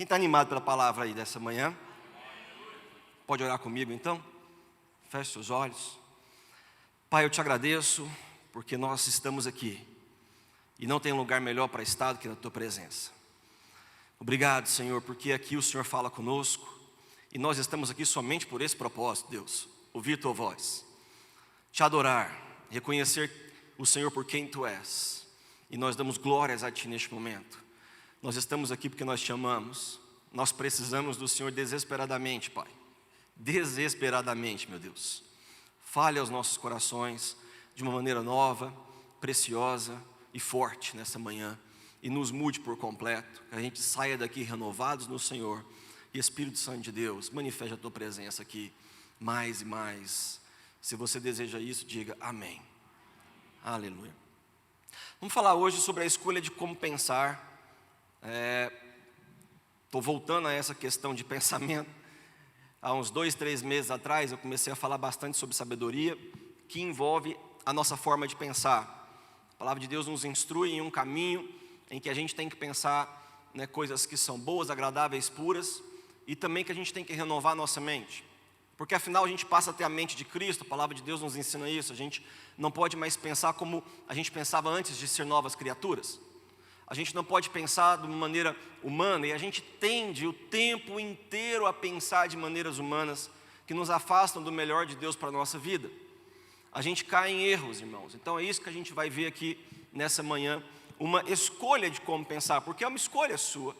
Quem está animado pela palavra aí dessa manhã? Pode orar comigo então? Feche seus olhos. Pai, eu te agradeço porque nós estamos aqui e não tem lugar melhor para estar do que na tua presença. Obrigado, Senhor, porque aqui o Senhor fala conosco e nós estamos aqui somente por esse propósito, Deus, ouvir tua voz, te adorar, reconhecer o Senhor por quem tu és, e nós damos glórias a ti neste momento. Nós estamos aqui porque nós te amamos, nós precisamos do Senhor desesperadamente, Pai, desesperadamente, meu Deus. Fale aos nossos corações de uma maneira nova, preciosa e forte nessa manhã, e nos mude por completo, que a gente saia daqui renovados no Senhor, e Espírito Santo de Deus, manifeste a tua presença aqui mais e mais. Se você deseja isso, diga amém. Aleluia. Vamos falar hoje sobre a escolha de como pensar. Estou voltando a essa questão de pensamento. Há uns 2, 3 meses atrás eu comecei a falar bastante sobre sabedoria, que envolve a nossa forma de pensar. A palavra de Deus nos instrui em um caminho em que a gente tem que pensar, coisas que são boas, agradáveis, puras, e também que a gente tem que renovar a nossa mente. Porque afinal a gente passa a ter a mente de Cristo, a palavra de Deus nos ensina isso. A gente não pode mais pensar como a gente pensava antes de ser novas criaturas. A gente não pode pensar de uma maneira humana, e a gente tende o tempo inteiro a pensar de maneiras humanas que nos afastam do melhor de Deus para a nossa vida. A gente cai em erros, irmãos. Então é isso que a gente vai ver aqui nessa manhã, uma escolha de como pensar, porque é uma escolha sua.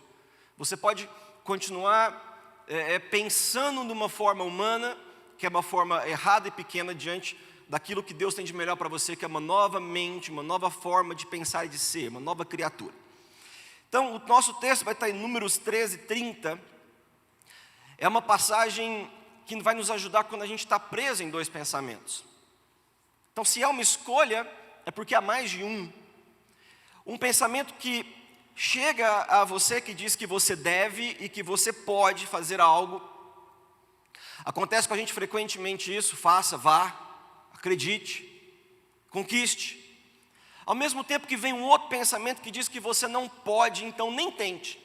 Você pode continuar pensando de uma forma humana, que é uma forma errada e pequena diante daquilo que Deus tem de melhor para você, que é uma nova mente, uma nova forma de pensar e de ser, uma nova criatura. Então, o nosso texto vai estar em Números 13, 30. É uma passagem que vai nos ajudar quando a gente está preso em dois pensamentos. Então, se há uma escolha, é porque há mais de um. Um pensamento que chega a você que diz que você deve e que você pode fazer algo. Acontece com a gente frequentemente isso: faça, vá, acredite, conquiste. Ao mesmo tempo que vem um outro pensamento que diz que você não pode, então nem tente.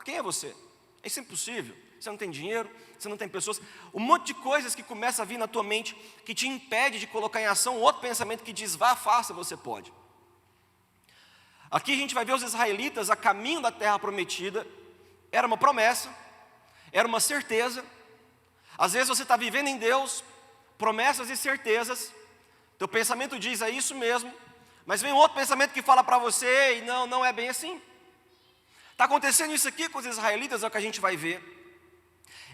Quem é você? Isso é impossível. Você não tem dinheiro, você não tem pessoas. Um monte de coisas que começa a vir na tua mente que te impede de colocar em ação outro pensamento que diz: vá, faça, você pode. Aqui a gente vai ver os israelitas a caminho da terra prometida. Era uma promessa, era uma certeza. Às vezes você está vivendo em Deus, promessas e certezas. Teu pensamento diz: é isso mesmo. Mas vem outro pensamento que fala para você: e não é bem assim. Está acontecendo isso aqui com os israelitas, é o que a gente vai ver.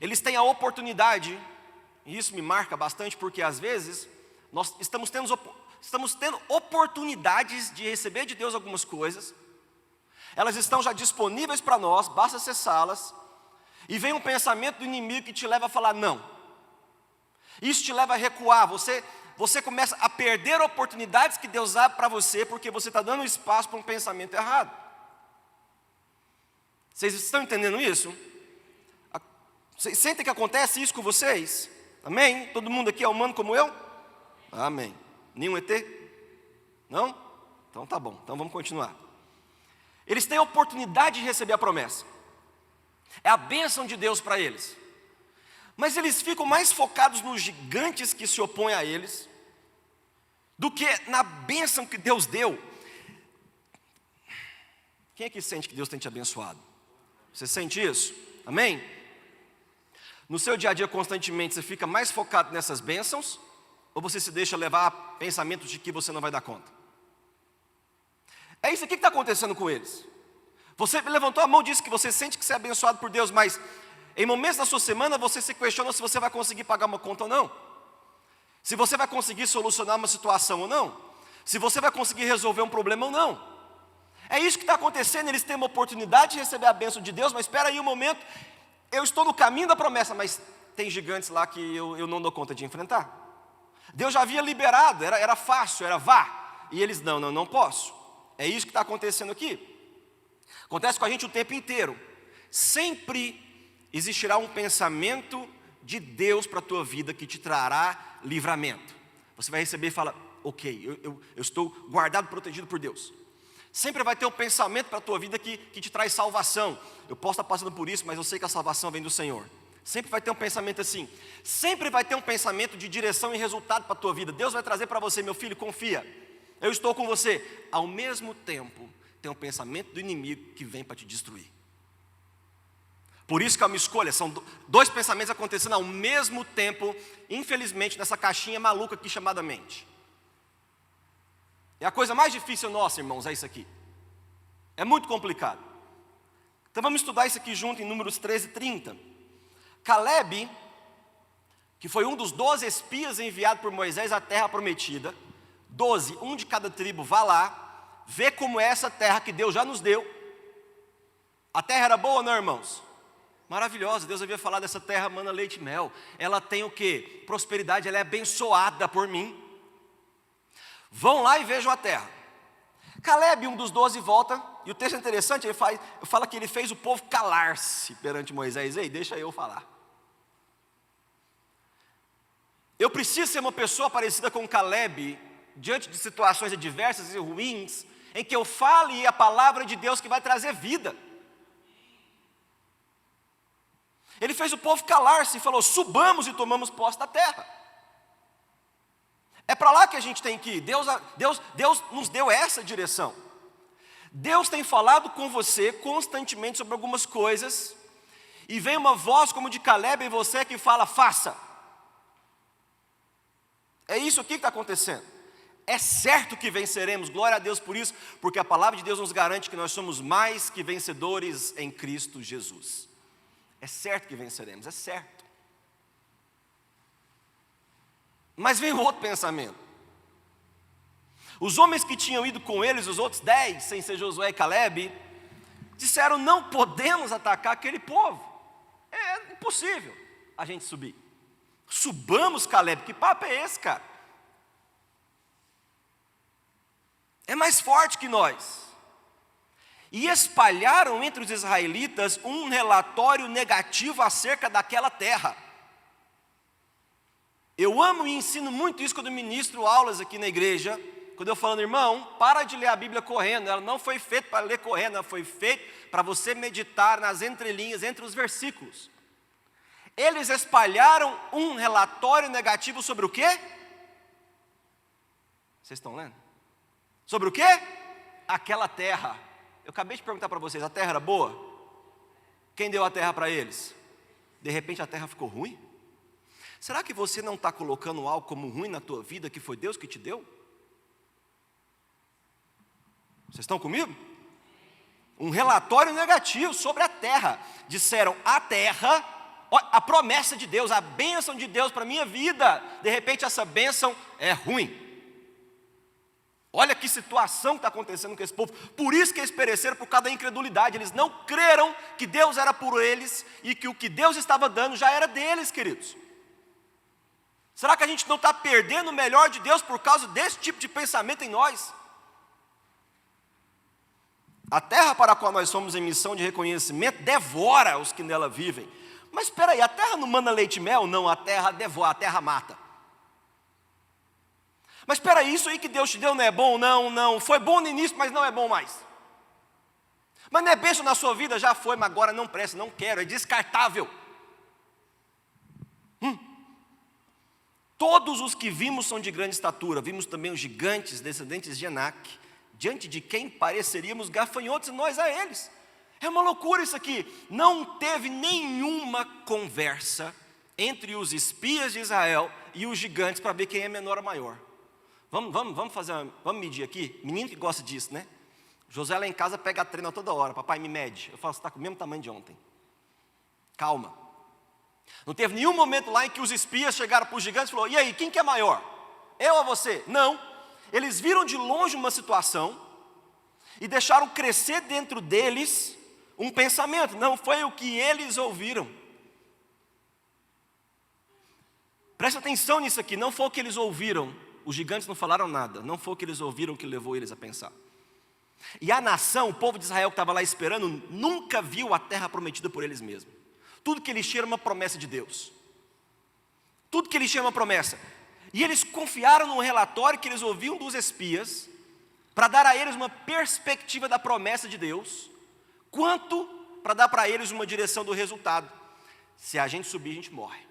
Eles têm a oportunidade, e isso me marca bastante, porque às vezes nós estamos tendo oportunidades de receber de Deus algumas coisas. Elas estão já disponíveis para nós, basta acessá-las. E vem um pensamento do inimigo que te leva a falar não. Isso te leva a recuar. Você começa a perder oportunidades que Deus dá para você, porque você está dando espaço para um pensamento errado. Vocês estão entendendo isso? Vocês sentem que acontece isso com vocês? Amém? Todo mundo aqui é humano como eu? Amém. Nenhum ET? Não? Então tá bom, então vamos continuar. Eles têm a oportunidade de receber a promessa. É a bênção de Deus para eles. Mas eles ficam mais focados nos gigantes que se opõem a eles do que na bênção que Deus deu. Quem é que sente que Deus tem te abençoado? Você sente isso? Amém? No seu dia a dia constantemente você fica mais focado nessas bênçãos, ou você se deixa levar a pensamentos de que você não vai dar conta? É isso aqui que está acontecendo com eles. Você levantou a mão e disse que você sente que você é abençoado por Deus, mas em momentos da sua semana você se questiona se você vai conseguir pagar uma conta ou não, se você vai conseguir solucionar uma situação ou não, se você vai conseguir resolver um problema ou não. É isso que está acontecendo. Eles têm uma oportunidade de receber a bênção de Deus, mas espera aí um momento, eu estou no caminho da promessa, mas tem gigantes lá que eu não dou conta de enfrentar. Deus já havia liberado, era fácil, era vá, e eles não posso. É isso que está acontecendo aqui. Acontece com a gente o tempo inteiro. Sempre existirá um pensamento de Deus para a tua vida que te trará livramento. Você vai receber e fala: ok, eu estou guardado, protegido por Deus. Sempre vai ter um pensamento para a tua vida que te traz salvação. Eu posso estar passando por isso, mas eu sei que a salvação vem do Senhor. Sempre vai ter um pensamento assim. Sempre vai ter um pensamento de direção e resultado para a tua vida. Deus vai trazer para você, meu filho, confia. Eu estou com você. Ao mesmo tempo, tem um pensamento do inimigo que vem para te destruir. Por isso que é uma escolha. São dois pensamentos acontecendo ao mesmo tempo, infelizmente, nessa caixinha maluca aqui chamada mente. É a coisa mais difícil nossa, irmãos, é isso aqui. É muito complicado. Então vamos estudar isso aqui junto em Números 13 e 30. Caleb, que foi um dos 12 espias enviados por Moisés à terra prometida, 12, um de cada tribo, vá lá, vê como é essa terra que Deus já nos deu. A terra era boa, não, irmãos? Maravilhosa. Deus havia falado dessa terra, mana leite e mel. Ela tem o quê? Prosperidade, ela é abençoada por mim. Vão lá e vejam a terra. Caleb, um dos 12, volta, e o texto é interessante, ele fala que ele fez o povo calar-se perante Moisés. Ei, deixa eu falar. Eu preciso ser uma pessoa parecida com Caleb, diante de situações adversas e ruins, em que eu fale a palavra de Deus que vai trazer vida. Ele fez o povo calar-se e falou: subamos e tomamos posse da terra. É para lá que a gente tem que ir. Deus nos deu essa direção. Deus tem falado com você constantemente sobre algumas coisas, e vem uma voz como de Caleb em você que fala: faça. É isso aqui que está acontecendo. É certo que venceremos, glória a Deus por isso, porque a palavra de Deus nos garante que nós somos mais que vencedores em Cristo Jesus. É certo que venceremos, é certo. Mas vem outro pensamento. Os homens que tinham ido com eles, os outros 10, sem ser Josué e Caleb, disseram: não podemos atacar aquele povo. É impossível a gente subir. Subamos, Caleb, que papo é esse, cara? É mais forte que nós. E espalharam entre os israelitas um relatório negativo acerca daquela terra. Eu amo e ensino muito isso quando eu ministro aulas aqui na igreja, quando eu falo: irmão, para de ler a Bíblia correndo. Ela não foi feita para ler correndo, ela foi feita para você meditar nas entrelinhas, entre os versículos. Eles espalharam um relatório negativo sobre o quê? Vocês estão lendo? Sobre o quê? Aquela terra. Eu acabei de perguntar para vocês: a terra era boa? Quem deu a terra para eles? De repente a terra ficou ruim? Será que você não está colocando algo como ruim na tua vida, que foi Deus que te deu? Vocês estão comigo? Um relatório negativo sobre a terra. Disseram: a terra, a promessa de Deus, a bênção de Deus para a minha vida, de repente essa bênção é ruim. Olha que situação que está acontecendo com esse povo. Por isso que eles pereceram, por causa da incredulidade. Eles não creram que Deus era por eles e que o que Deus estava dando já era deles, queridos. Será que a gente não está perdendo o melhor de Deus por causa desse tipo de pensamento em nós? A terra para a qual nós somos em missão de reconhecimento devora os que nela vivem. Mas espera aí, a terra não manda leite e mel? Não, a terra devora, a terra mata. Mas espera aí, isso aí que Deus te deu não é bom? Não, foi bom no início, mas não é bom mais. Mas não é bênção na sua vida? Já foi, mas agora não presta, não quero, é descartável. Todos os que vimos são de grande estatura. Vimos também os gigantes, descendentes de Anak, diante de quem pareceríamos gafanhotos, e nós a eles. É uma loucura isso aqui. Não teve nenhuma conversa entre os espias de Israel e os gigantes para ver quem é menor ou maior. Vamos medir aqui. Menino que gosta disso, né? José lá em casa pega a treina toda hora. Papai, me mede. Eu falo: você está com o mesmo tamanho de ontem. Calma. Não teve nenhum momento lá em que os espias chegaram para os gigantes e falaram: e aí, quem que é maior? Eu ou você? Não. Eles viram de longe uma situação e deixaram crescer dentro deles um pensamento. Não foi o que eles ouviram. Presta atenção nisso aqui. Não foi o que eles ouviram. Os gigantes não falaram nada. Não foi o que eles ouviram que levou eles a pensar. E a nação, o povo de Israel que estava lá esperando, nunca viu a terra prometida por eles mesmos. Tudo que eles tinham era uma promessa de Deus. Tudo que eles tinham era uma promessa. E eles confiaram no relatório que eles ouviam dos espias, para dar a eles uma perspectiva da promessa de Deus, quanto para dar para eles uma direção do resultado. Se a gente subir, a gente morre.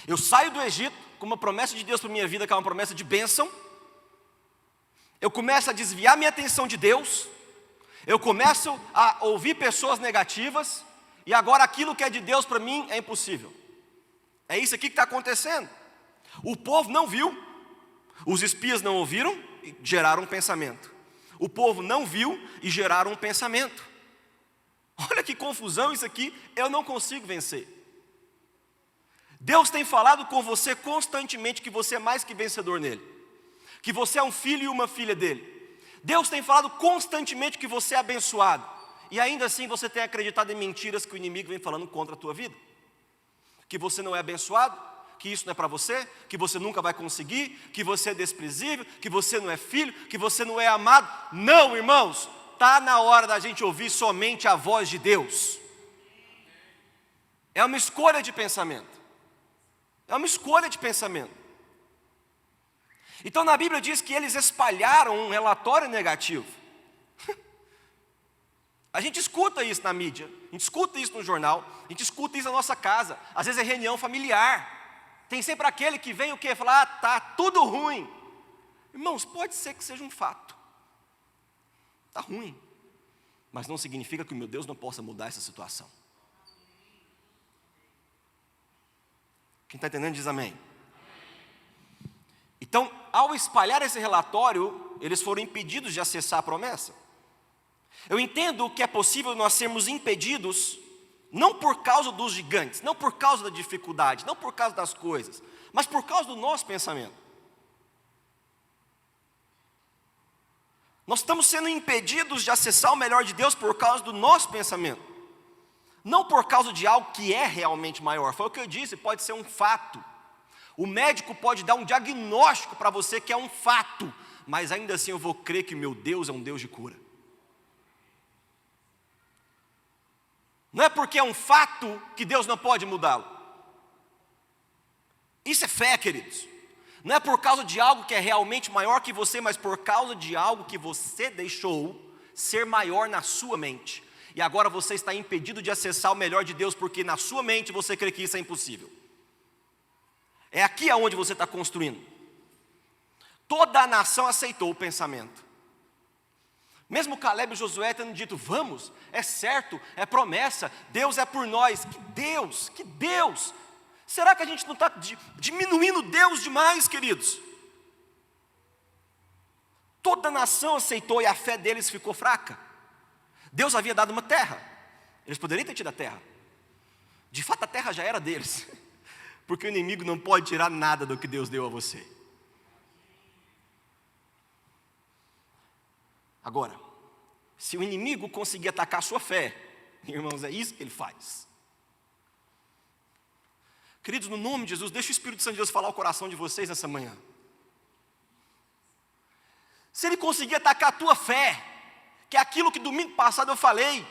Eu saio do Egito com uma promessa de Deus para a minha vida, que é uma promessa de bênção. Eu começo a desviar minha atenção de Deus. Eu começo a ouvir pessoas negativas. E agora aquilo que é de Deus para mim é impossível. É isso aqui que está acontecendo. O povo não viu, os espias não ouviram e geraram um pensamento. O povo não viu e geraram um pensamento. Olha que confusão isso aqui, eu não consigo vencer. Deus tem falado com você constantemente que você é mais que vencedor nele. Que você é um filho e uma filha dele. Deus tem falado constantemente que você é abençoado. E ainda assim você tem acreditado em mentiras que o inimigo vem falando contra a tua vida. Que você não é abençoado, que isso não é para você, que você nunca vai conseguir, que você é desprezível, que você não é filho, que você não é amado. Não, irmãos, está na hora da gente ouvir somente a voz de Deus. É uma escolha de pensamento. É uma escolha de pensamento. Então na Bíblia diz que eles espalharam um relatório negativo. A gente escuta isso na mídia, a gente escuta isso no jornal, a gente escuta isso na nossa casa, às vezes é reunião familiar. Tem sempre aquele que vem o quê? Falar, tá tudo ruim. Irmãos, pode ser que seja um fato. Está ruim. Mas não significa que o meu Deus não possa mudar essa situação. Quem está entendendo diz amém. Então, ao espalhar esse relatório, eles foram impedidos de acessar a promessa. Eu entendo que é possível nós sermos impedidos, não por causa dos gigantes, não por causa da dificuldade, não por causa das coisas, mas por causa do nosso pensamento. Nós estamos sendo impedidos de acessar o melhor de Deus por causa do nosso pensamento. Não por causa de algo que é realmente maior. Foi o que eu disse, pode ser um fato. O médico pode dar um diagnóstico para você que é um fato, mas ainda assim eu vou crer que meu Deus é um Deus de cura. Não é porque é um fato que Deus não pode mudá-lo. Isso é fé, queridos. Não é por causa de algo que é realmente maior que você, mas por causa de algo que você deixou ser maior na sua mente. E agora você está impedido de acessar o melhor de Deus, porque na sua mente você crê que isso é impossível. É aqui aonde você está construindo. Toda a nação aceitou o pensamento. Mesmo Caleb e Josué tendo dito, vamos, é certo, é promessa, Deus é por nós. Que Deus! Será que a gente não está diminuindo Deus demais, queridos? Toda a nação aceitou e a fé deles ficou fraca. Deus havia dado uma terra, eles poderiam ter tido a terra. De fato a terra já era deles, porque o inimigo não pode tirar nada do que Deus deu a você. Agora, se o inimigo conseguir atacar a sua fé, irmãos, é isso que ele faz. Queridos, no nome de Jesus, deixa o Espírito Santo de Deus falar o coração de vocês nessa manhã. Se ele conseguir atacar a tua fé, que é aquilo que domingo passado eu falei,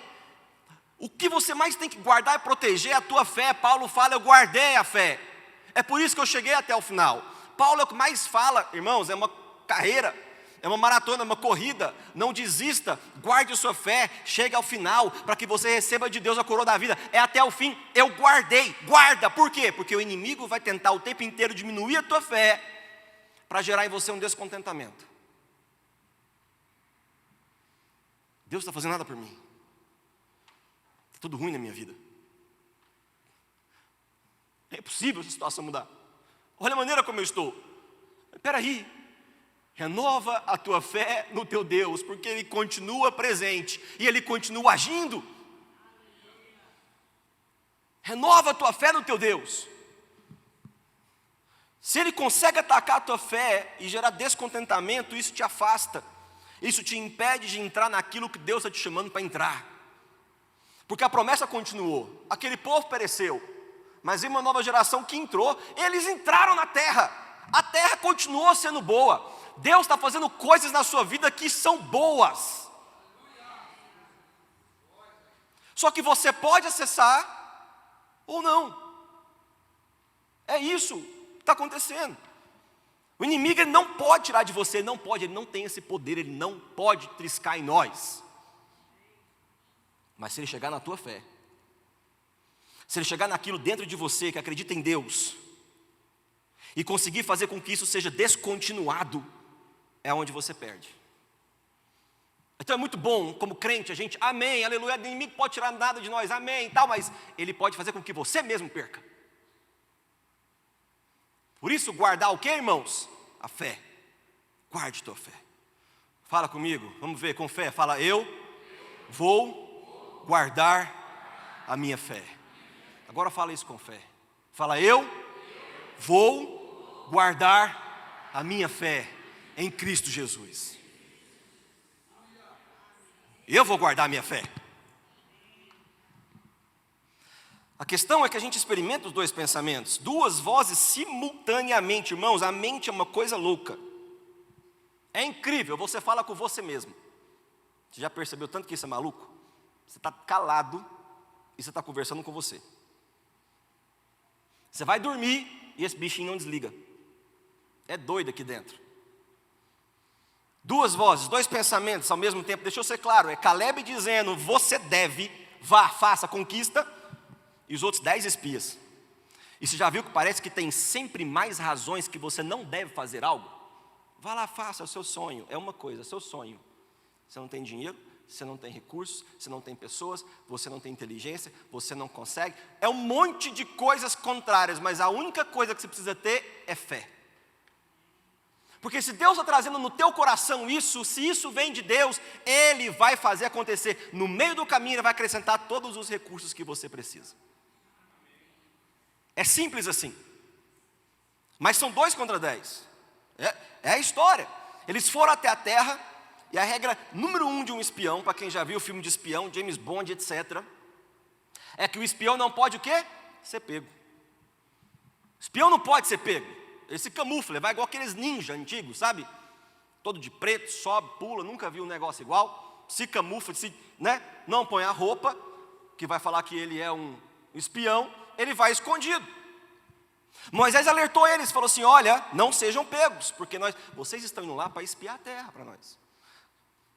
o que você mais tem que guardar e proteger é a tua fé. Paulo fala, eu guardei a fé. É por isso que eu cheguei até o final. Paulo é o que mais fala, irmãos, é uma carreira, é uma maratona, é uma corrida. Não desista, guarde a sua fé, chegue ao final, para que você receba de Deus a coroa da vida. É até o fim, eu guardei, guarda. Por quê? Porque o inimigo vai tentar o tempo inteiro diminuir a tua fé, para gerar em você um descontentamento. Deus não está fazendo nada por mim. Está tudo ruim na minha vida. É impossível essa situação mudar. Olha a maneira como eu estou. Espera aí. Renova a tua fé no teu Deus, porque Ele continua presente e Ele continua agindo. Renova a tua fé no teu Deus. Se Ele consegue atacar a tua fé e gerar descontentamento, isso te afasta. Isso te impede de entrar naquilo que Deus está te chamando para entrar. Porque a promessa continuou. Aquele povo pereceu, mas em uma nova geração que entrou, eles entraram na terra. A terra continuou sendo boa. Deus está fazendo coisas na sua vida que são boas. Só que você pode acessar ou não. É isso que está acontecendo. O inimigo ele não pode tirar de você, ele não pode, ele não tem esse poder, ele não pode triscar em nós. Mas se ele chegar na tua fé, se ele chegar naquilo dentro de você que acredita em Deus, e conseguir fazer com que isso seja descontinuado, é onde você perde. Então é muito bom, como crente, a gente, amém, aleluia, o inimigo pode tirar nada de nós, amém, tal, mas ele pode fazer com que você mesmo perca. Por isso, guardar o que, irmãos? A fé. Guarde tua fé. Fala comigo, vamos ver com fé. Fala, eu vou guardar a minha fé. Agora fala isso com fé. Fala, eu vou guardar a minha fé em Cristo Jesus. Eu vou guardar a minha fé. A questão é que a gente experimenta os dois pensamentos, duas vozes simultaneamente, irmãos. A mente é uma coisa louca. É incrível, você fala com você mesmo. Você já percebeu tanto que isso é maluco? Você está calado e você está conversando com você. Você vai dormir e esse bichinho não desliga. É doido aqui dentro. Duas vozes, dois pensamentos ao mesmo tempo. Deixa eu ser claro, é Caleb dizendo, você deve, vá, faça, conquista. E os outros 10 espias. E você já viu que parece que tem sempre mais razões que você não deve fazer algo? Vá lá, faça, é o seu sonho. É uma coisa, é o seu sonho. Você não tem dinheiro, você não tem recursos, você não tem pessoas, você não tem inteligência, você não consegue. É um monte de coisas contrárias, mas a única coisa que você precisa ter é fé. Porque se Deus está trazendo no teu coração isso, se isso vem de Deus, Ele vai fazer acontecer. No meio do caminho Ele vai acrescentar todos os recursos que você precisa. É simples assim. Mas são 2 contra 10. É a história. Eles foram até a terra, e a regra número 1 de um espião, para quem já viu o filme de espião, James Bond, etc., é que o espião não pode o quê? Ser pego. O espião não pode ser pego. Ele se camufla, ele vai igual aqueles ninja antigos, sabe? Todo de preto, sobe, pula, nunca viu um negócio igual. Se camufla, não põe a roupa, que vai falar que ele é um espião, ele vai escondido. Moisés alertou eles, falou assim, olha, não sejam pegos, porque vocês estão indo lá para espiar a terra para nós.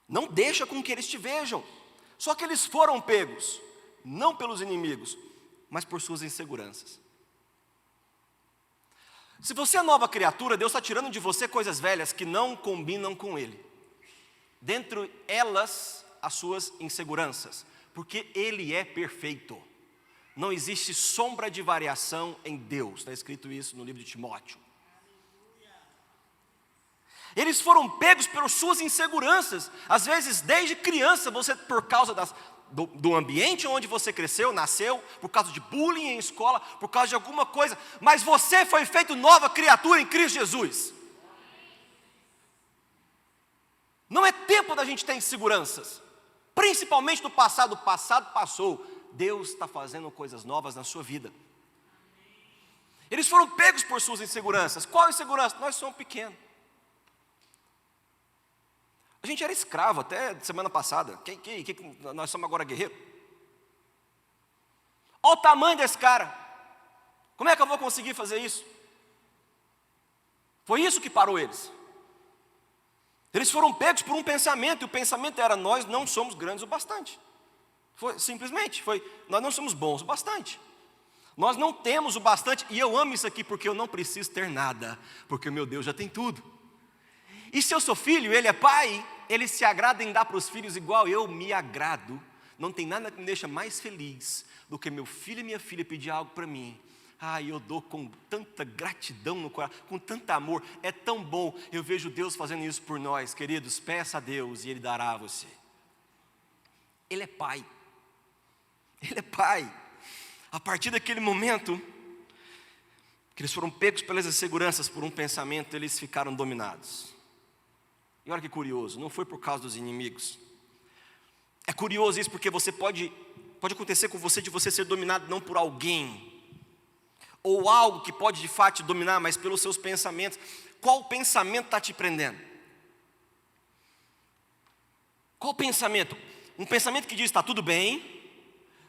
Não deixa com que eles te vejam. Só que eles foram pegos, não pelos inimigos, mas por suas inseguranças. Se você é nova criatura, Deus está tirando de você coisas velhas que não combinam com Ele. Dentre elas, as suas inseguranças, porque Ele é perfeito. Não existe sombra de variação em Deus. Está escrito isso no livro de Timóteo. Eles foram pegos pelas suas inseguranças. Às vezes, desde criança, você, por causa do ambiente onde você cresceu, nasceu, por causa de bullying em escola, por causa de alguma coisa, mas você foi feito nova criatura em Cristo Jesus. Não é tempo da gente ter inseguranças, principalmente do passado. O passado passou. Deus está fazendo coisas novas na sua vida. Eles foram pegos por suas inseguranças. Qual insegurança? Nós somos pequenos. A gente era escravo até semana passada. Nós somos agora guerreiros. Olha o tamanho desse cara. Como é que eu vou conseguir fazer isso? Foi isso que parou eles. Eles foram pegos por um pensamento, e o pensamento era, nós não somos grandes o bastante. Nós não somos bons o bastante. Nós não temos o bastante, e eu amo isso aqui porque eu não preciso ter nada, porque o meu Deus já tem tudo. E se eu sou filho, Ele é pai, Ele se agrada em dar para os filhos igual eu me agrado. Não tem nada que me deixa mais feliz do que meu filho e minha filha pedir algo para mim. Eu dou com tanta gratidão no coração, com tanto amor, é tão bom. Eu vejo Deus fazendo isso por nós, queridos. Peça a Deus e Ele dará a você. Ele é pai. Ele é pai. A partir daquele momento que eles foram pegos pelas inseguranças por um pensamento, eles ficaram dominados. E olha que curioso, não foi por causa dos inimigos. É curioso isso porque você pode acontecer com você de você ser dominado não por alguém, ou algo que pode de fato te dominar, mas pelos seus pensamentos. Qual pensamento está te prendendo? Qual pensamento? Um pensamento que diz, está tudo bem,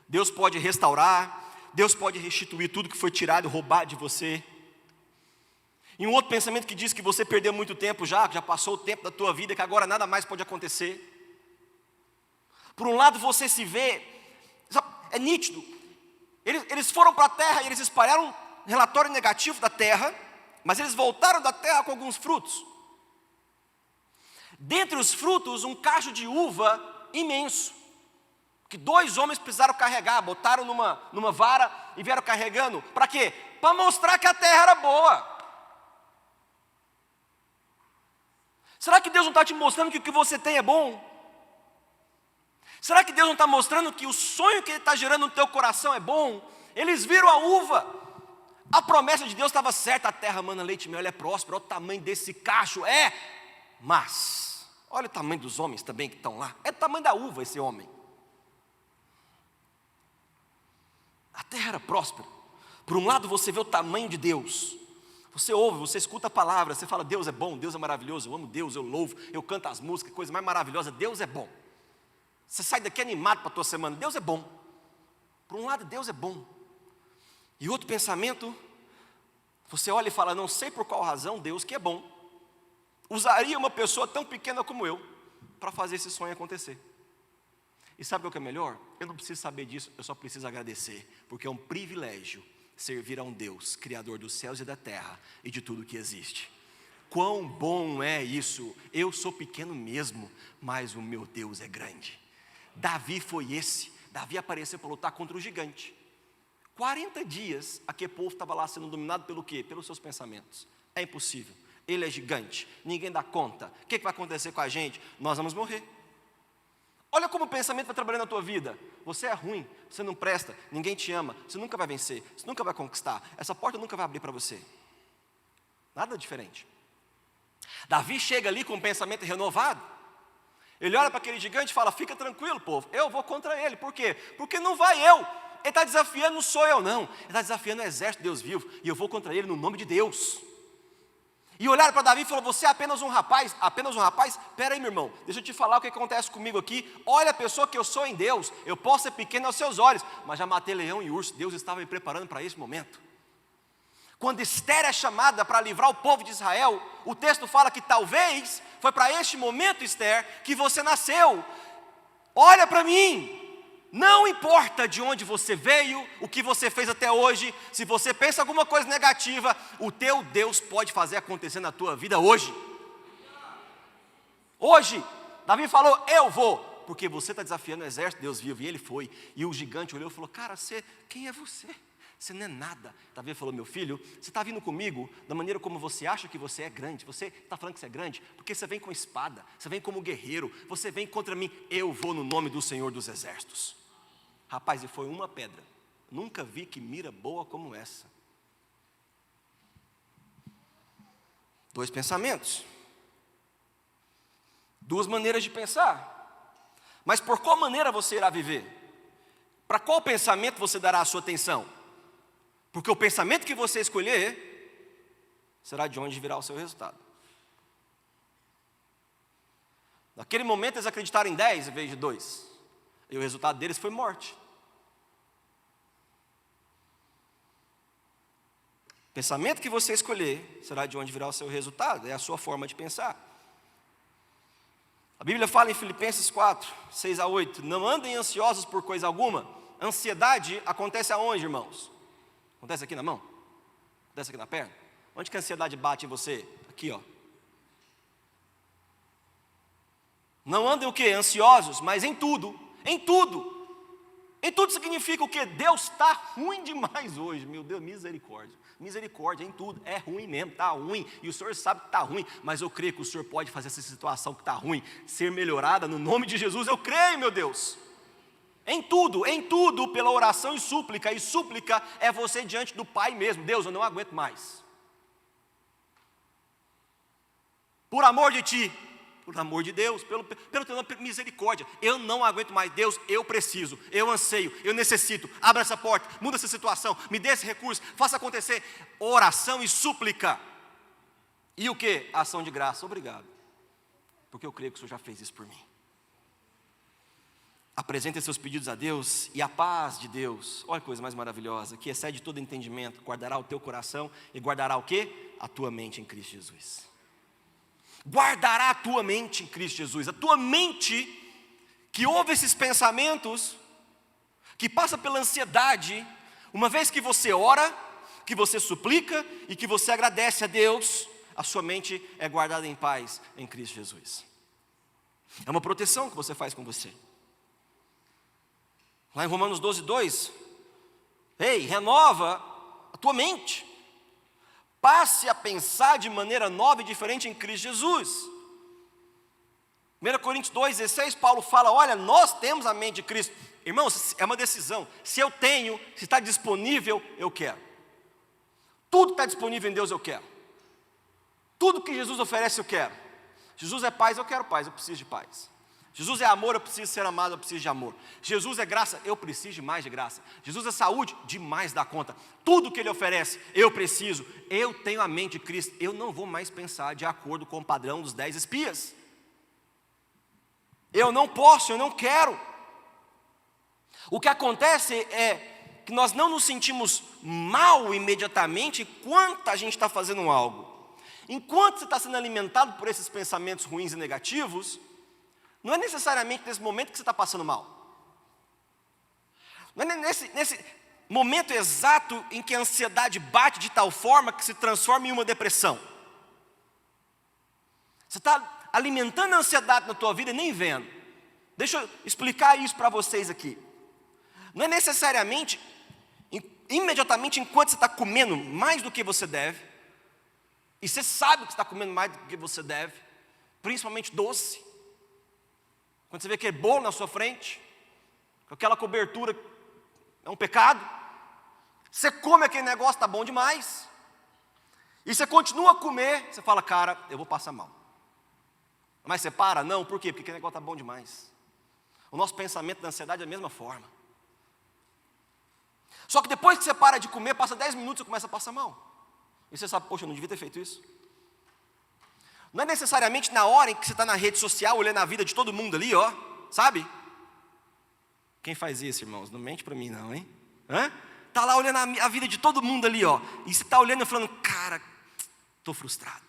Deus pode restaurar, Deus pode restituir tudo que foi tirado e roubado de você. E um outro pensamento que diz que você perdeu muito tempo já, que já passou o tempo da tua vida, que agora nada mais pode acontecer. Por um lado você se vê, é nítido, eles foram para a terra e eles espalharam um relatório negativo da terra, mas eles voltaram da terra com alguns frutos. Dentre os frutos, um cacho de uva imenso, que 2 homens precisaram carregar, botaram numa vara e vieram carregando. Para quê? Para mostrar que a terra era boa. Será que Deus não está te mostrando que o que você tem é bom? Será que Deus não está mostrando que o sonho que Ele está gerando no teu coração é bom? Eles viram a uva. A promessa de Deus estava certa, a terra mana leite e mel, ela é próspera, olha o tamanho desse cacho, mas, olha o tamanho dos homens também que estão lá, é o tamanho da uva esse homem. A terra era próspera. Por um lado você vê o tamanho de Deus, você ouve, você escuta a palavra, você fala, Deus é bom, Deus é maravilhoso, eu amo Deus, eu louvo, eu canto as músicas, coisa mais maravilhosa, Deus é bom. Você sai daqui animado para a tua semana, Deus é bom. Por um lado Deus é bom. E outro pensamento, você olha e fala, não sei por qual razão Deus, que é bom, usaria uma pessoa tão pequena como eu para fazer esse sonho acontecer. E sabe o que é melhor? Eu não preciso saber disso, eu só preciso agradecer, porque é um privilégio servir a um Deus, Criador dos céus e da terra e de tudo que existe. Quão bom é isso! Eu sou pequeno mesmo, mas o meu Deus é grande. Davi foi esse, Davi apareceu para lutar contra o gigante. 40 dias, aquele povo estava lá sendo dominado pelo quê? Pelos seus pensamentos. É impossível, ele é gigante, ninguém dá conta. O que vai acontecer com a gente? Nós vamos morrer. Olha como o pensamento vai trabalhando na tua vida. Você é ruim, você não presta, ninguém te ama, você nunca vai vencer, você nunca vai conquistar, essa porta nunca vai abrir para você. Nada diferente. Davi chega ali com um pensamento renovado. Ele olha para aquele gigante e fala, fica tranquilo, povo, eu vou contra ele. Por quê? Porque não vai eu. Ele está desafiando, não sou eu não. Ele está desafiando o exército de Deus vivo. E eu vou contra ele no nome de Deus. E olharam para Davi e falaram, você é apenas um rapaz? Apenas um rapaz? Espera aí, meu irmão, deixa eu te falar o que acontece comigo aqui. Olha a pessoa que eu sou em Deus. Eu posso ser pequeno aos seus olhos, mas já matei leão e urso. Deus estava me preparando para esse momento. Quando Esther é chamada para livrar o povo de Israel, o texto fala que talvez foi para este momento, Esther, que você nasceu. Olha para mim. Não importa de onde você veio, o que você fez até hoje, se você pensa alguma coisa negativa, o teu Deus pode fazer acontecer na tua vida hoje. Hoje, Davi falou, eu vou, porque você está desafiando o exército de Deus vivo, e ele foi. E o gigante olhou e falou, cara, quem é você? Você não é nada. Davi falou, meu filho, você está vindo comigo da maneira como você acha que você é grande. Você está falando que você é grande, porque você vem com espada, você vem como guerreiro, você vem contra mim. Eu vou no nome do Senhor dos Exércitos. Rapaz, e foi uma pedra. Nunca vi que mira boa como essa. 2 pensamentos. 2 maneiras de pensar. Mas por qual maneira você irá viver? Para qual pensamento você dará a sua atenção? Porque o pensamento que você escolher será de onde virá o seu resultado. Naquele momento eles acreditaram em 10 em vez de 2. E o resultado deles foi morte. O pensamento que você escolher será de onde virá o seu resultado. É a sua forma de pensar. A Bíblia fala em Filipenses 4, 6 a 8. Não andem ansiosos por coisa alguma. Ansiedade acontece aonde, irmãos? Acontece aqui na mão? Acontece aqui na perna? Onde que a ansiedade bate em você? Aqui, ó. Não andem o quê? Ansiosos, mas em tudo. Em tudo. Em tudo significa o quê? Deus está ruim demais hoje. Meu Deus, misericórdia. Misericórdia em tudo. É ruim mesmo, está ruim. E o Senhor sabe que está ruim. Mas eu creio que o Senhor pode fazer essa situação que está ruim ser melhorada no nome de Jesus. Eu creio, meu Deus. Em tudo, pela oração e súplica é você diante do Pai mesmo. Deus, eu não aguento mais. Por amor de Ti, por amor de Deus, pelo Teu nome, misericórdia, eu não aguento mais. Deus, eu preciso, eu anseio, eu necessito. Abra essa porta, muda essa situação, me dê esse recurso, faça acontecer. Oração e súplica. E o que? Ação de graça, obrigado. Porque eu creio que o Senhor já fez isso por mim. Apresenta seus pedidos a Deus e a paz de Deus, olha que coisa mais maravilhosa, que excede todo entendimento, guardará o teu coração e guardará o quê? A tua mente em Cristo Jesus. Guardará a tua mente em Cristo Jesus. A tua mente que ouve esses pensamentos, que passa pela ansiedade, uma vez que você ora, que você suplica e que você agradece a Deus, a sua mente é guardada em paz em Cristo Jesus. É uma proteção que você faz com você. Lá em Romanos 12:2, ei, renova a tua mente, passe a pensar de maneira nova e diferente em Cristo Jesus. 1 Coríntios 2:16, Paulo fala, olha, nós temos a mente de Cristo. Irmãos, é uma decisão, se eu tenho, se está disponível, eu quero. Tudo que está disponível em Deus eu quero. Tudo que Jesus oferece eu quero. Jesus é paz, eu quero paz, eu preciso de paz. Jesus é amor, eu preciso ser amado, eu preciso de amor. Jesus é graça, eu preciso de mais de graça. Jesus é saúde, demais da conta. Tudo que Ele oferece, eu preciso. Eu tenho a mente de Cristo, eu não vou mais pensar de acordo com o padrão dos 10 espias. Eu não posso, eu não quero. O que acontece é que nós não nos sentimos mal imediatamente enquanto a gente está fazendo algo. Enquanto você está sendo alimentado por esses pensamentos ruins e negativos, não é necessariamente nesse momento que você está passando mal. Não é nesse momento exato em que a ansiedade bate de tal forma que se transforma em uma depressão. Você está alimentando a ansiedade na tua vida e nem vendo. Deixa eu explicar isso para vocês aqui. Não é necessariamente, imediatamente enquanto você está comendo mais do que você deve, e você sabe que está comendo mais do que você deve, principalmente doce. Quando você vê aquele bolo na sua frente, com aquela cobertura, é um pecado. Você come aquele negócio, está bom demais. E você continua a comer, você fala, cara, eu vou passar mal. Mas você para? Não, por quê? Porque aquele negócio está bom demais. O nosso pensamento da ansiedade é da mesma forma. Só que depois que você para de comer, passa 10 minutos e começa a passar mal. E você sabe, poxa, eu não devia ter feito isso. Não é necessariamente na hora em que você está na rede social, olhando a vida de todo mundo ali, ó, sabe? Quem faz isso, irmãos? Não mente para mim não, hein? Está lá olhando a vida de todo mundo ali, ó. E você está olhando e falando, cara, estou frustrado.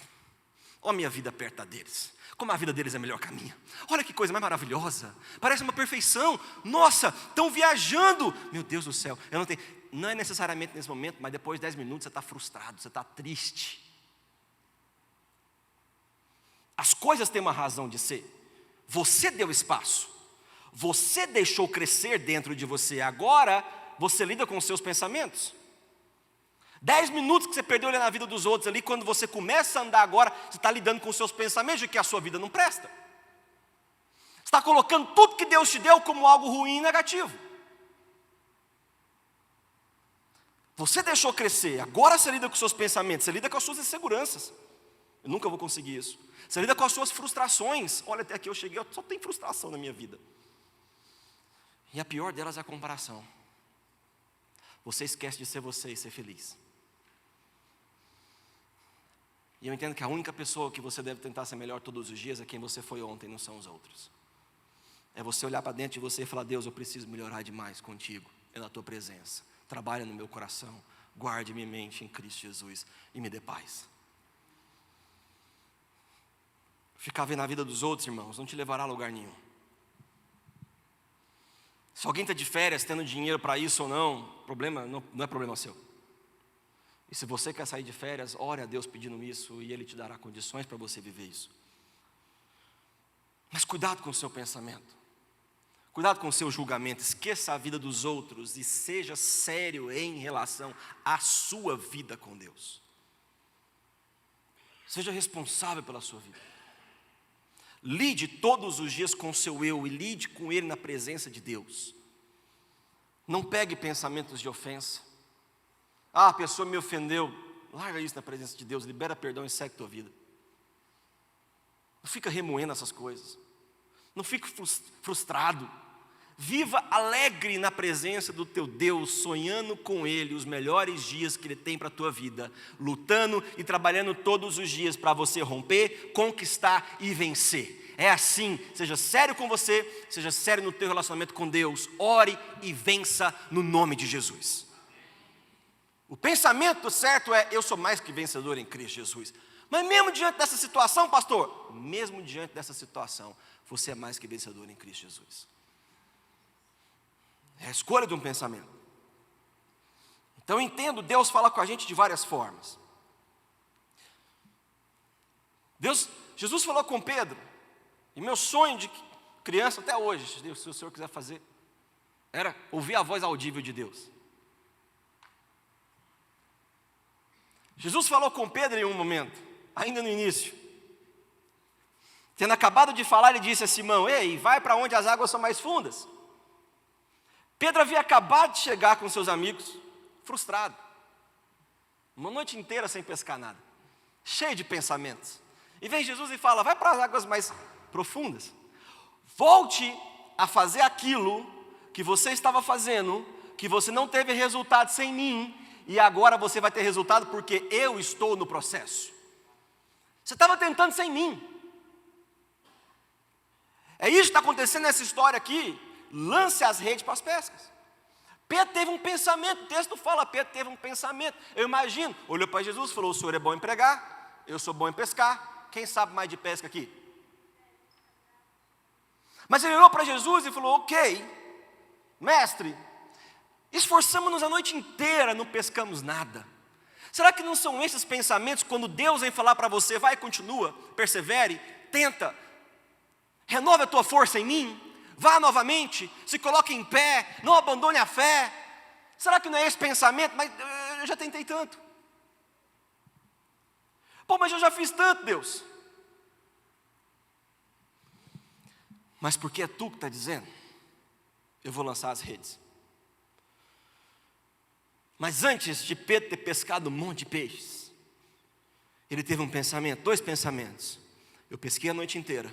Olha a minha vida perto deles. Como a vida deles é melhor que a minha. Olha que coisa mais maravilhosa. Parece uma perfeição. Nossa, estão viajando. Meu Deus do céu. Eu não tenho. Não é necessariamente nesse momento, mas depois de 10 minutos você está frustrado, você está triste. As coisas têm uma razão de ser. Você deu espaço. Você deixou crescer dentro de você. Agora você lida com os seus pensamentos. 10 minutos que você perdeu olhando a vida dos outros ali, quando você começa a andar agora, você está lidando com os seus pensamentos de que a sua vida não presta. Você está colocando tudo que Deus te deu como algo ruim e negativo. Você deixou crescer, agora você lida com os seus pensamentos, você lida com as suas inseguranças. Eu nunca vou conseguir isso. Você lida com as suas frustrações. Olha, até aqui eu cheguei, só tem frustração na minha vida. E a pior delas é a comparação. Você esquece de ser você e ser feliz. E eu entendo que a única pessoa que você deve tentar ser melhor todos os dias é quem você foi ontem, não são os outros. É você olhar para dentro de você e falar, Deus, eu preciso melhorar demais contigo, é na tua presença. Trabalha no meu coração, guarde minha mente em Cristo Jesus e me dê paz. Ficar vendo a vida dos outros, irmãos, não te levará a lugar nenhum. Se alguém está de férias, tendo dinheiro para isso ou não, problema não é problema seu. E se você quer sair de férias, ore a Deus pedindo isso e Ele te dará condições para você viver isso. Mas cuidado com o seu pensamento. Cuidado com o seu julgamento. Esqueça a vida dos outros e seja sério em relação à sua vida com Deus. Seja responsável pela sua vida. Lide todos os dias com o seu eu e lide com ele na presença de Deus. Não pegue pensamentos de ofensa. Ah, a pessoa me ofendeu. Larga isso na presença de Deus, libera perdão e segue tua vida. Não fica remoendo essas coisas. Não fique frustrado. Viva alegre na presença do teu Deus, sonhando com Ele os melhores dias que Ele tem para a tua vida, lutando e trabalhando todos os dias para você romper, conquistar e vencer. É assim, seja sério com você, seja sério no teu relacionamento com Deus. Ore e vença no nome de Jesus. O pensamento certo é: eu sou mais que vencedor em Cristo Jesus. Mas mesmo diante dessa situação, pastor, mesmo diante dessa situação, você é mais que vencedor em Cristo Jesus. É a escolha de um pensamento. Então eu entendo, Deus fala com a gente de várias formas. Jesus falou com Pedro, e meu sonho de criança até hoje, se o Senhor quiser fazer, era ouvir a voz audível de Deus. Jesus falou com Pedro em um momento, ainda no início. Tendo acabado de falar, ele disse a Simão: ei, vai para onde as águas são mais fundas. Pedro havia acabado de chegar com seus amigos, frustrado. Uma noite inteira sem pescar nada, cheio de pensamentos. E vem Jesus e fala: vai para as águas mais profundas. Volte a fazer aquilo que você estava fazendo, que você não teve resultado sem mim, e agora você vai ter resultado porque eu estou no processo. Você estava tentando sem mim. É isso que está acontecendo nessa história aqui. Lance as redes para as pescas. Pedro teve um pensamento, o texto fala, Pedro teve um pensamento. Eu imagino, olhou para Jesus e falou: o senhor é bom em pregar, eu sou bom em pescar, quem sabe mais de pesca aqui? Mas ele olhou para Jesus e falou: ok, mestre, esforçamos-nos a noite inteira, não pescamos nada. Será que não são esses pensamentos, quando Deus vem falar para você: vai, continua, persevere, tenta, renova a tua força em mim, vá novamente, se coloque em pé, não abandone a fé? Será que não é esse pensamento? Mas eu já tentei tanto. Pô, mas eu já fiz tanto, Deus. Mas porque é tu que está dizendo, eu vou lançar as redes. Mas antes de Pedro ter pescado um monte de peixes, ele teve um pensamento, dois pensamentos. Eu pesquei a noite inteira,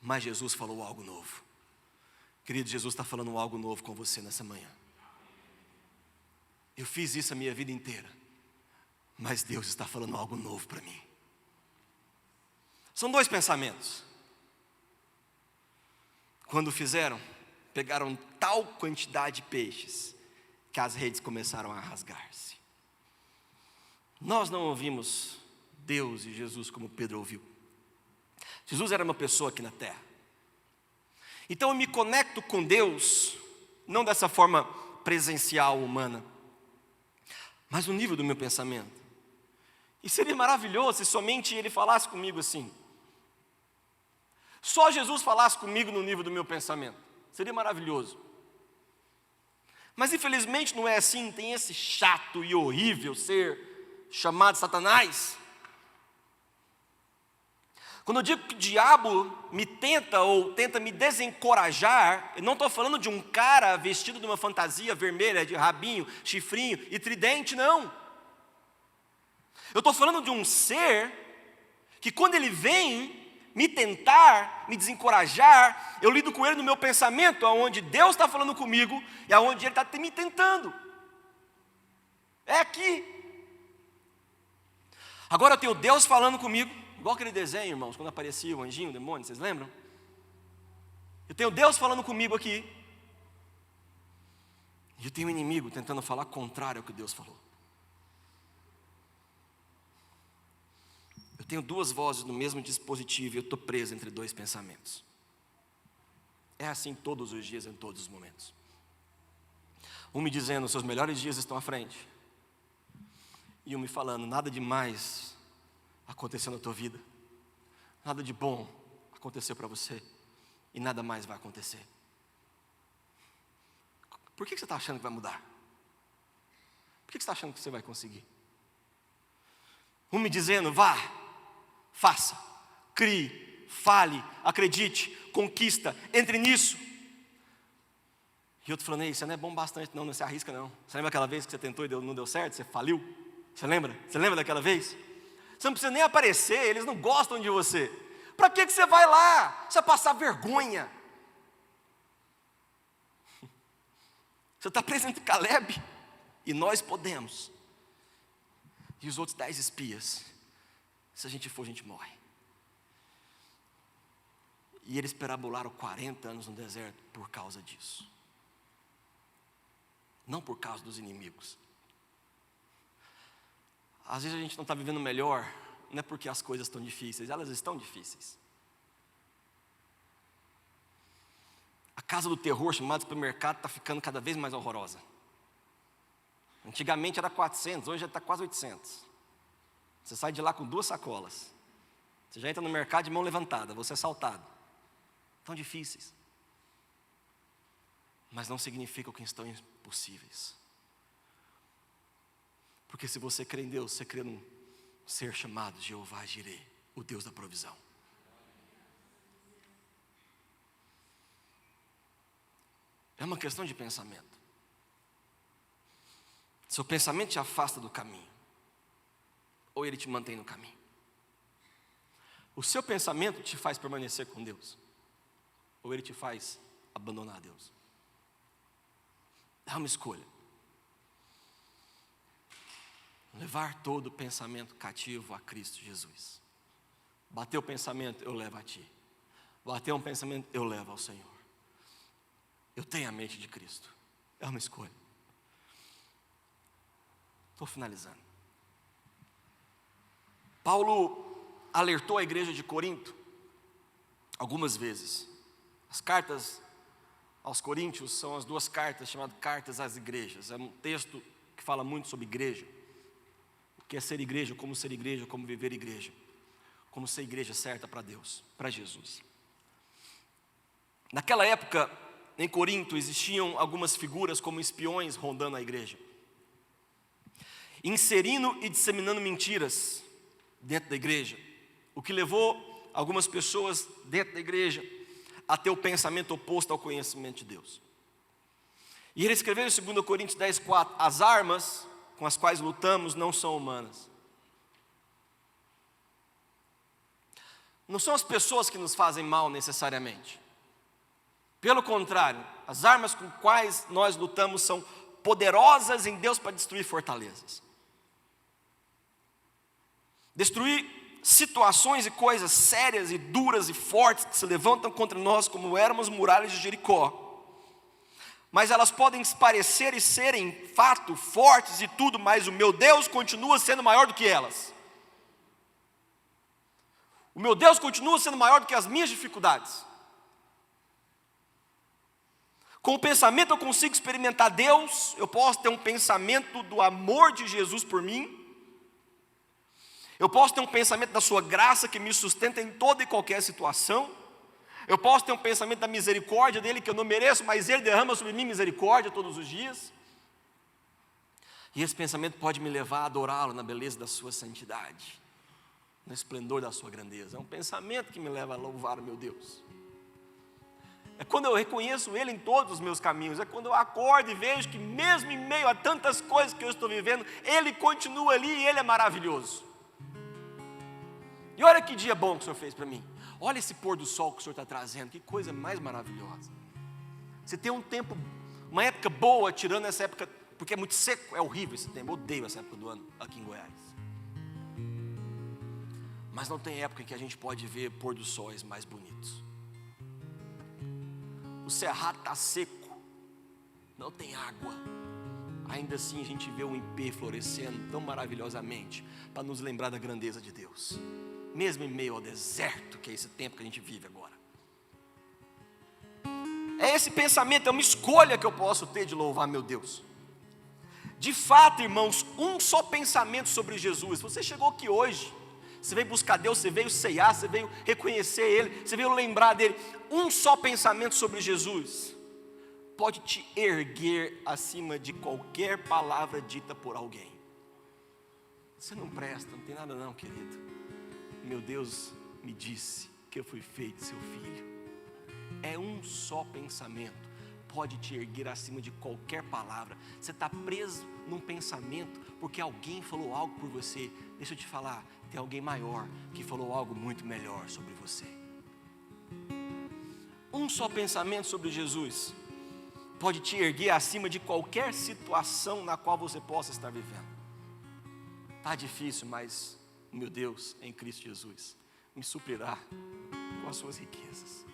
mas Jesus falou algo novo. Querido, Jesus está falando algo novo com você nessa manhã. Eu fiz isso a minha vida inteira, mas Deus está falando algo novo para mim. São dois pensamentos. Quando fizeram, pegaram tal quantidade de peixes que as redes começaram a rasgar-se. Nós não ouvimos Deus e Jesus como Pedro ouviu. Jesus era uma pessoa aqui na terra. Então eu me conecto com Deus, não dessa forma presencial, humana, mas no nível do meu pensamento. E seria maravilhoso se somente Ele falasse comigo assim. Só Jesus falasse comigo no nível do meu pensamento. Seria maravilhoso. Mas infelizmente não é assim. Tem esse chato e horrível ser chamado Satanás. Quando eu digo que o diabo me tenta ou tenta me desencorajar, eu não estou falando de um cara vestido de uma fantasia vermelha, de rabinho, chifrinho e tridente, não. Eu estou falando de um ser que quando ele vem me tentar, me desencorajar, eu lido com ele no meu pensamento, aonde Deus está falando comigo e aonde ele está me tentando. É aqui. Agora eu tenho Deus falando comigo, igual aquele desenho, irmãos, quando aparecia o anjinho, o demônio, vocês lembram? Eu tenho Deus falando comigo aqui, e eu tenho um inimigo tentando falar contrário ao que Deus falou. Eu tenho duas vozes no mesmo dispositivo e eu estou preso entre dois pensamentos. É assim todos os dias, em todos os momentos. Um me dizendo: seus melhores dias estão à frente. E um me falando: nada demais aconteceu na tua vida. Nada de bom aconteceu para você. E nada mais vai acontecer. Por que você está achando que vai mudar? Por que você está achando que você vai conseguir? Um me dizendo: vá, faça, crie, fale, acredite, conquista, entre nisso. E outro falando: ei, você não é bom bastante não se arrisca não. Você lembra aquela vez que você tentou e não deu certo, você faliu? Você lembra? Você lembra daquela vez? Você não precisa nem aparecer, eles não gostam de você. Para que você vai lá? Você vai passar vergonha. Você está preso entre Caleb e nós podemos. E os outros 10 espias, se a gente for, a gente morre. E eles perambularam 40 anos no deserto por causa disso. Não por causa dos inimigos. Às vezes a gente não está vivendo melhor, não é porque as coisas estão difíceis, elas estão difíceis. A casa do terror, chamada supermercado, está ficando cada vez mais horrorosa. Antigamente era 400, hoje já está quase 800. Você sai de lá com 2 sacolas. Você já entra no mercado de mão levantada, você é assaltado. Estão difíceis. Mas não significa que estão impossíveis. Porque se você crê em Deus, você crê num ser chamado Jeová Jireh, o Deus da provisão. É uma questão de pensamento. Seu pensamento te afasta do caminho, ou ele te mantém no caminho. O seu pensamento te faz permanecer com Deus, ou ele te faz abandonar Deus. É uma escolha. Levar todo o pensamento cativo a Cristo Jesus. Bateu o pensamento, eu levo a ti. Bateu um pensamento, eu levo ao Senhor. Eu tenho a mente de Cristo. É uma escolha. Estou finalizando. Paulo alertou a igreja de Corinto algumas vezes. As cartas aos Coríntios são as 2 cartas chamadas cartas às igrejas. É um texto que fala muito sobre igreja. O que é ser igreja, como viver igreja. Como ser igreja certa para Deus, para Jesus. Naquela época, em Corinto, existiam algumas figuras como espiões rondando a igreja, inserindo e disseminando mentiras dentro da igreja, o que levou algumas pessoas dentro da igreja a ter o pensamento oposto ao conhecimento de Deus. E ele escreveu em 2 Coríntios 10:4, as armas com as quais lutamos não são humanas. Não são as pessoas que nos fazem mal necessariamente. Pelo contrário, as armas com quais nós lutamos são poderosas em Deus para destruir fortalezas. Destruir situações e coisas sérias e duras e fortes que se levantam contra nós como eram as muralhas de Jericó. Mas elas podem parecer e serem, fato, fortes e tudo, mas o meu Deus continua sendo maior do que elas. O meu Deus continua sendo maior do que as minhas dificuldades. Com o pensamento eu consigo experimentar Deus, eu posso ter um pensamento do amor de Jesus por mim, eu posso ter um pensamento da sua graça que me sustenta em toda e qualquer situação, eu posso ter um pensamento da misericórdia dele que eu não mereço, mas ele derrama sobre mim misericórdia todos os dias, e esse pensamento pode me levar a adorá-lo na beleza da sua santidade, no esplendor da sua grandeza. É um pensamento que me leva a louvar o meu Deus. É quando eu reconheço Ele em todos os meus caminhos. É quando eu acordo e vejo que mesmo em meio a tantas coisas que eu estou vivendo, Ele continua ali e Ele é maravilhoso. E olha que dia bom que o Senhor fez para mim. Olha esse pôr do sol que o Senhor está trazendo. Que coisa mais maravilhosa. Você tem um tempo, uma época boa, tirando essa época, porque é muito seco, é horrível esse tempo. Eu odeio essa época do ano aqui em Goiás. Mas não tem época em que a gente pode ver pôr do sóis mais bonitos. O cerrado está seco, não tem água. Ainda assim a gente vê o impê florescendo tão maravilhosamente, para nos lembrar da grandeza de Deus. Mesmo em meio ao deserto, que é esse tempo que a gente vive agora. É esse pensamento, é uma escolha que eu posso ter de louvar meu Deus. De fato, irmãos, um só pensamento sobre Jesus. Você chegou aqui hoje, você veio buscar Deus, você veio ceiar, você veio reconhecer Ele, você veio lembrar dEle. Um só pensamento sobre Jesus pode te erguer acima de qualquer palavra dita por alguém. Você não presta, não tem nada não, querido. Meu Deus me disse que eu fui feito seu filho. É um só pensamento, pode te erguer acima de qualquer palavra. Você está preso num pensamento porque alguém falou algo por você. Deixa eu te falar, tem alguém maior que falou algo muito melhor sobre você. Um só pensamento sobre Jesus pode te erguer acima de qualquer situação na qual você possa estar vivendo. Está difícil, mas o meu Deus em Cristo Jesus me suprirá com as suas riquezas.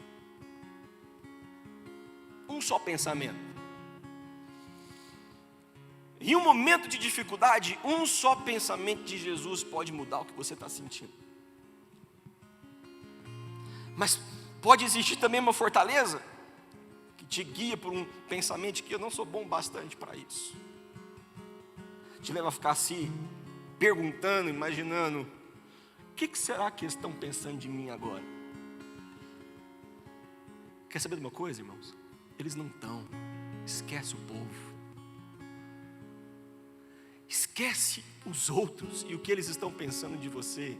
Um só pensamento. Em um momento de dificuldade, um só pensamento de Jesus pode mudar o que você está sentindo. Mas pode existir também uma fortaleza que te guia por um pensamento que eu não sou bom bastante para isso. Te leva a ficar se perguntando, imaginando, o que será que eles estão pensando de mim agora? Quer saber de uma coisa, irmãos? Eles não estão. Esquece o povo. Esquece os outros e o que eles estão pensando de você.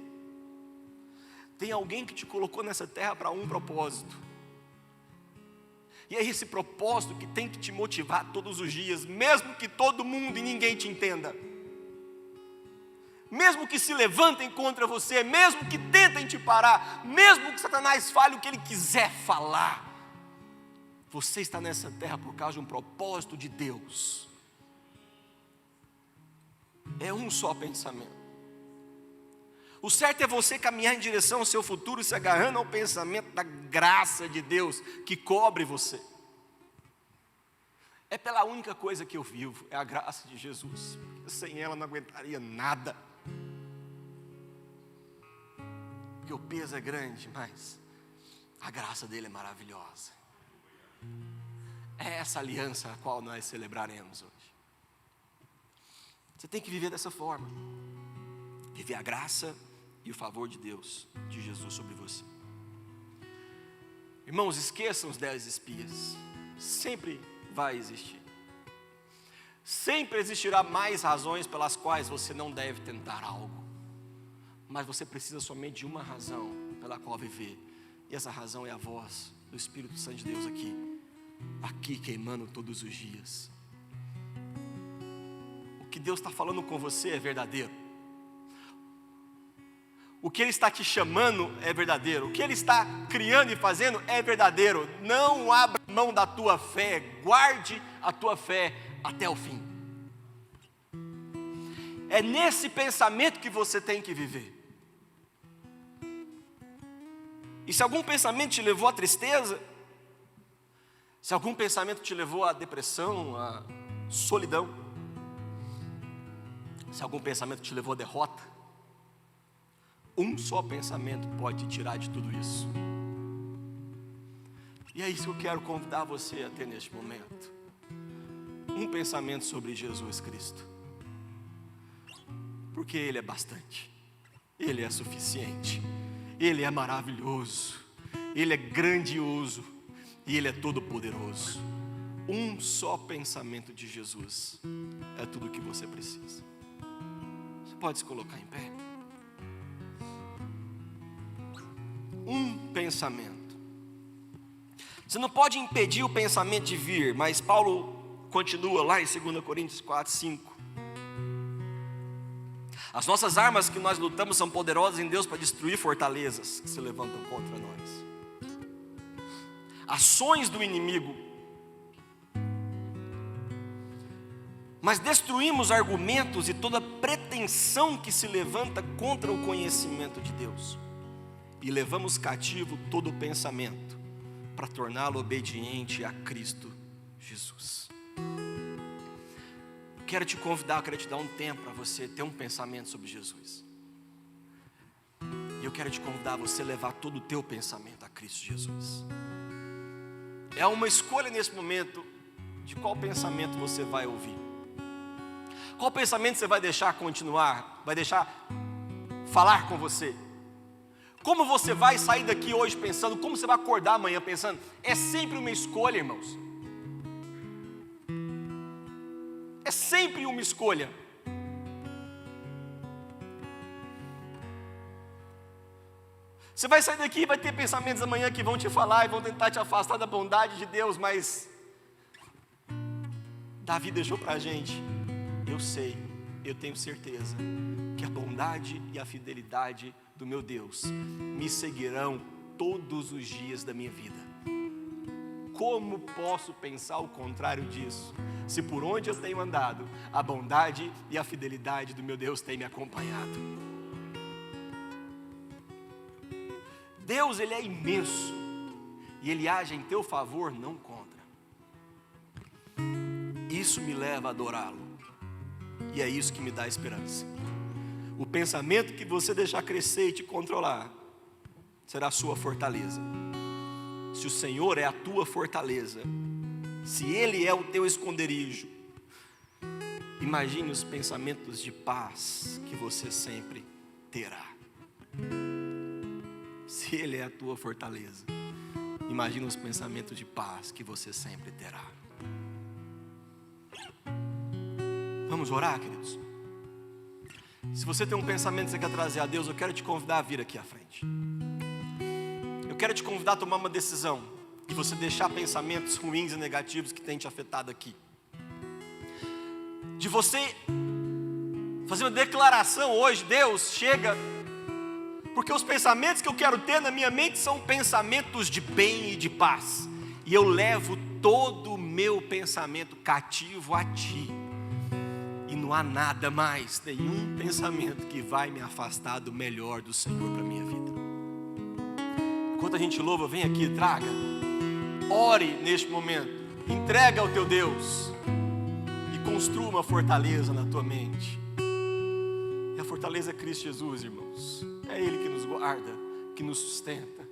Tem alguém que te colocou nessa terra para um propósito. E é esse propósito que tem que te motivar todos os dias, mesmo que todo mundo e ninguém te entenda. Mesmo que se levantem contra você, mesmo que tentem te parar, mesmo que Satanás fale o que ele quiser falar. Você está nessa terra por causa de um propósito de Deus. É um só pensamento. O certo é você caminhar em direção ao seu futuro, se agarrando ao pensamento da graça de Deus que cobre você. É pela única coisa que eu vivo, é a graça de Jesus. Sem ela não aguentaria nada. Porque o peso é grande, mas a graça dele é maravilhosa. É essa aliança a qual nós celebraremos hoje. Você tem que viver dessa forma. Viver a graça e o favor de Deus, de Jesus sobre você. Irmãos, esqueçam os 10 espias. Sempre vai existir. Sempre existirá mais razões pelas quais você não deve tentar algo. Mas você precisa somente de uma razão pela qual viver. E essa razão é a voz do Espírito Santo de Deus aqui queimando todos os dias. O que Deus está falando com você é verdadeiro. O que Ele está te chamando é verdadeiro. O que Ele está criando e fazendo é verdadeiro. Não abra mão da tua fé. Guarde a tua fé até o fim. É nesse pensamento que você tem que viver. E se algum pensamento te levou à tristeza, se algum pensamento te levou à depressão, à solidão, se algum pensamento te levou à derrota, um só pensamento pode te tirar de tudo isso. E é isso que eu quero convidar você a ter neste momento. Um pensamento sobre Jesus Cristo. Porque Ele é bastante. Ele é suficiente. Ele é maravilhoso. Ele é grandioso. E Ele é todo poderoso. Um só pensamento de Jesus é tudo o que você precisa. Você pode se colocar em pé. Um pensamento. Você não pode impedir o pensamento de vir, mas Paulo continua lá em 2 Coríntios 4, 5. As nossas armas que nós lutamos são poderosas em Deus para destruir fortalezas que se levantam contra nós. Ações do inimigo. Mas destruímos argumentos e toda pretensão que se levanta contra o conhecimento de Deus. E levamos cativo todo o pensamento para torná-lo obediente a Cristo Jesus. Quero te convidar, quero te dar um tempo para você ter um pensamento sobre Jesus. E eu quero te convidar a você levar todo o teu pensamento a Cristo Jesus. É uma escolha nesse momento de qual pensamento você vai ouvir. Qual pensamento você vai deixar continuar, vai deixar falar com você. Como você vai sair daqui hoje pensando, como você vai acordar amanhã pensando. É sempre uma escolha, irmãos. É sempre uma escolha. Você vai sair daqui e vai ter pensamentos amanhã que vão te falar e vão tentar te afastar da bondade de Deus, mas Davi deixou para a gente, eu sei, eu tenho certeza, que a bondade e a fidelidade do meu Deus me seguirão todos os dias da minha vida. Como posso pensar o contrário disso? Se por onde eu tenho andado, a bondade e a fidelidade do meu Deus têm me acompanhado. Deus, Ele é imenso, e Ele age em teu favor, não contra. Isso me leva a adorá-lo. E é isso que me dá esperança. O pensamento que você deixar crescer e te controlar será a sua fortaleza. Se o Senhor é a tua fortaleza, se Ele é o teu esconderijo, imagine os pensamentos de paz que você sempre terá. Se Ele é a tua fortaleza, imagine os pensamentos de paz que você sempre terá. Vamos orar, queridos? Se você tem um pensamento que você quer trazer a Deus, eu quero te convidar a vir aqui à frente. Eu quero te convidar a tomar uma decisão e você deixar pensamentos ruins e negativos que têm te afetado aqui. De você fazer uma declaração hoje: Deus, chega, porque os pensamentos que eu quero ter na minha mente são pensamentos de bem e de paz, e eu levo todo o meu pensamento cativo a Ti, e não há nada mais, nenhum pensamento que vai me afastar do melhor do Senhor para a minha vida. Enquanto a gente louva, vem aqui, traga, ore neste momento, entrega ao teu Deus e construa uma fortaleza na tua mente. E a fortaleza é Cristo Jesus, irmãos. É Ele que nos guarda, que nos sustenta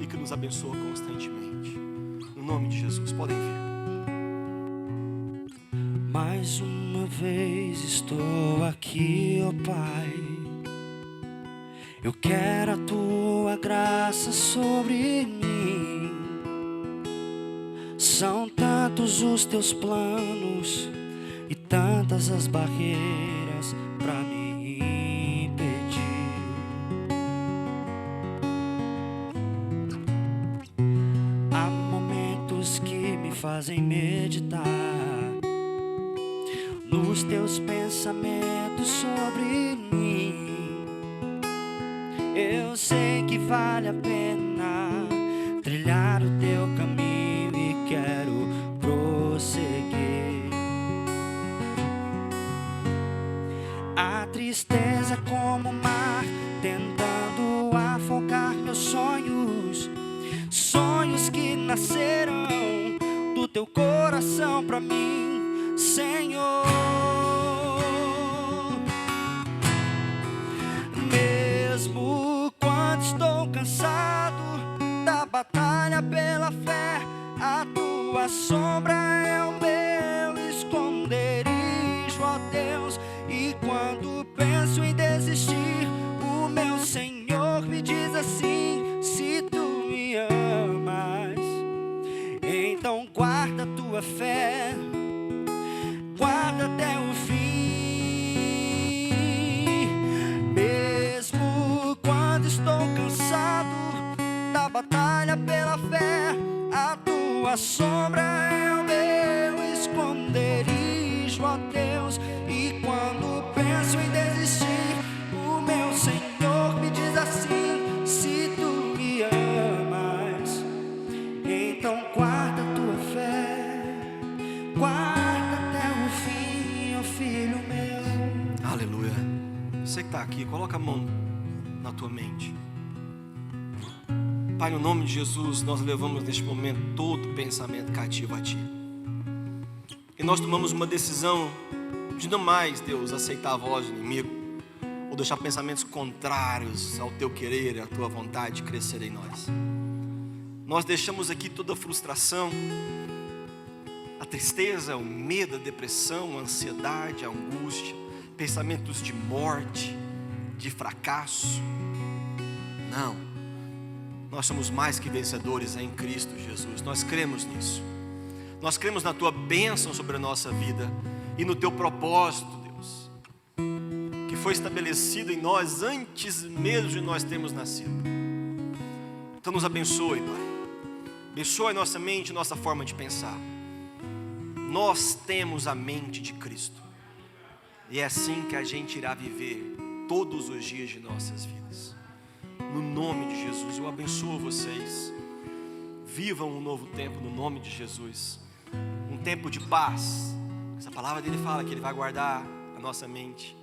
e que nos abençoa constantemente. No nome de Jesus, podem vir. Mais uma vez estou aqui, ó Pai. Eu quero a Tua graça sobre mim. São tantos os Teus planos e tantas as barreiras para me impedir. Há momentos que me fazem meditar nos Teus pensamentos sobre mim. Eu sei que vale a pena trilhar o Teu caminho e quero prosseguir. A tristeza como o mar tentando afogar meus sonhos, sonhos que nascerão do Teu coração pra mim, Senhor. Mesmo quando estou cansado da batalha pela fé, a Tua sombra é o meu esconderijo, ó Deus. E quando penso em desistir, o meu Senhor me diz assim: se Tu me amas, então guarda a Tua fé, guarda até o fim. Mesmo quando estou cansado da batalha pela fé, a Tua sombra é o meu esconderijo, ó Deus. E quando penso em desistir, o meu Senhor me diz assim: se Tu me amas, então guarda a Tua fé, guarda até o fim, ó Filho meu. Aleluia. Você que está aqui, coloca a mão na tua mente. Pai, no nome de Jesus, nós levamos neste momento todo pensamento cativo a Ti. E nós tomamos uma decisão de não mais, Deus, aceitar a voz do inimigo, ou deixar pensamentos contrários ao Teu querer e à Tua vontade crescer em nós. Nós deixamos aqui toda a frustração, a tristeza, o medo, a depressão, a ansiedade, a angústia, pensamentos de morte, de fracasso. Não, nós somos mais que vencedores em Cristo Jesus. Nós cremos nisso. Nós cremos na Tua bênção sobre a nossa vida e no Teu propósito, Deus, que foi estabelecido em nós antes mesmo de nós termos nascido. Então nos abençoe, Pai. Abençoe nossa mente, nossa forma de pensar. Nós temos a mente de Cristo, e é assim que a gente irá viver todos os dias de nossas vidas. No nome de Jesus, eu abençoo vocês. Vivam um novo tempo no nome de Jesus. Um tempo de paz. Essa palavra dele fala que Ele vai guardar a nossa mente.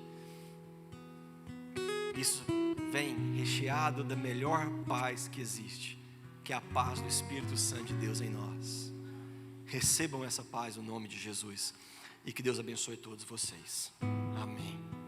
Isso vem recheado da melhor paz que existe, que é a paz do Espírito Santo de Deus em nós. Recebam essa paz no nome de Jesus. E que Deus abençoe todos vocês. Amém.